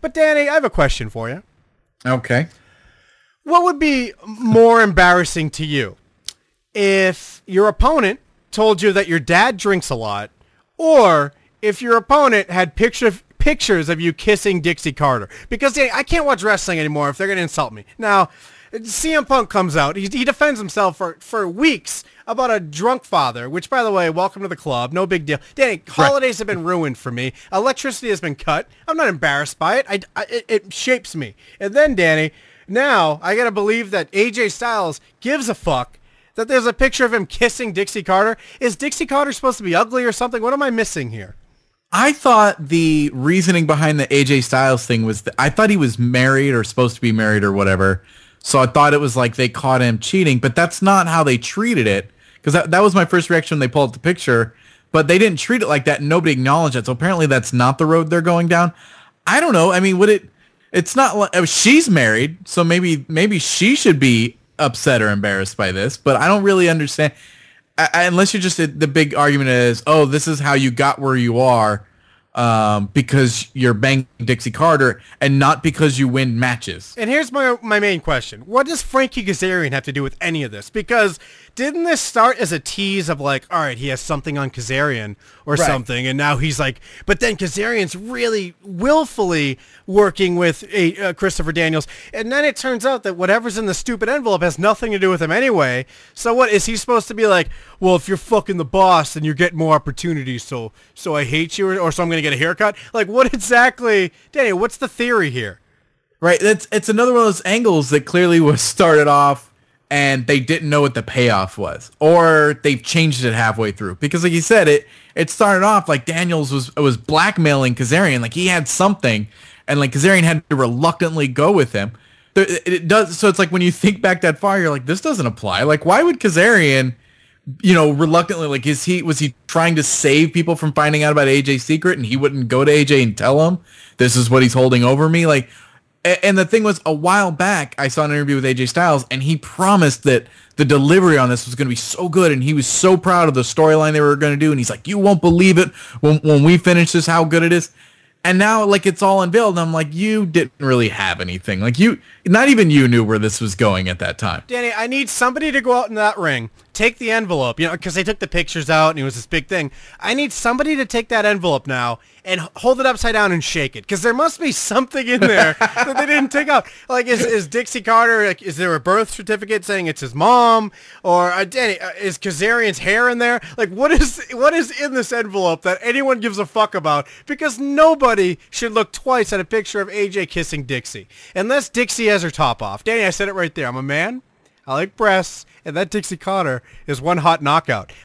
But Danny, I have a question for you. Okay. What would be more embarrassing to you if your opponent told you that your dad drinks a lot, or if your opponent had pictures of you kissing Dixie Carter? Because Danny, I can't watch wrestling anymore if they're going to insult me. Now, CM Punk comes out. He defends himself for weeks about a drunk father, which, by the way, welcome to the club. No big deal. Danny, holidays have been ruined for me. Electricity has been cut. I'm not embarrassed by it. It shapes me. And then, Danny, now I got to believe that AJ Styles gives a fuck that there's a picture of him kissing Dixie Carter. Is Dixie Carter supposed to be ugly or something? What am I missing here? I thought the reasoning behind the AJ Styles thing was that I thought he was married or supposed to be married or whatever. So I thought it was like they caught him cheating, but that's not how they treated it. Because that was my first reaction when they pulled up the picture, but they didn't treat it like that, and nobody acknowledged it. So apparently that's not the road they're going down. I don't know. I mean, it's not like she's married, so maybe she should be upset or embarrassed by this, but I don't really understand. Unless you're just, the big argument is, oh, this is how you got where you are because you're banging Dixie Carter and not because you win matches. And here's my main question. What does Frankie Kazarian have to do with any of this? Because didn't this start as a tease of like, all right, he has something on Kazarian or something, and now he's like, but then Kazarian's really willfully working with Christopher Daniels, and then it turns out that whatever's in the stupid envelope has nothing to do with him anyway. So what, is he supposed to be like, well, if you're fucking the boss, then you're getting more opportunities, so I hate you, or so I'm going to get a haircut? Like, what exactly, Daniel, what's the theory here? Right, it's another one of those angles that clearly was started off and they didn't know what the payoff was, or they've changed it halfway through. Because like you said, it started off like Daniels was blackmailing Kazarian, like he had something, and like Kazarian had to reluctantly go with him. It does, so it's like when you think back that far, you're like, this doesn't apply. Like, why would Kazarian, reluctantly, like, was he trying to save people from finding out about AJ's secret, and he wouldn't go to AJ and tell him this is what he's holding over me? Like, and the thing was, a while back, I saw an interview with AJ Styles, and he promised that the delivery on this was going to be so good, and he was so proud of the storyline they were going to do, and he's like, you won't believe it when we finish this, how good it is. And now, like, it's all unveiled, and I'm like, you didn't really have anything. Like, not even you knew where this was going at that time. Danny, I need somebody to go out in that ring, take the envelope, because they took the pictures out, and it was this big thing. I need somebody to take that envelope now and hold it upside down and shake it, because there must be something in there that they didn't take out. Like, is Dixie Carter, like, is there a birth certificate saying it's his mom? Or, Danny, is Kazarian's hair in there? Like, what is in this envelope that anyone gives a fuck about? Because nobody should look twice at a picture of AJ kissing Dixie, unless Dixie has her top off. Danny, I said it right there. I'm a man. I like breasts, and that Dixie Carter is one hot knockout.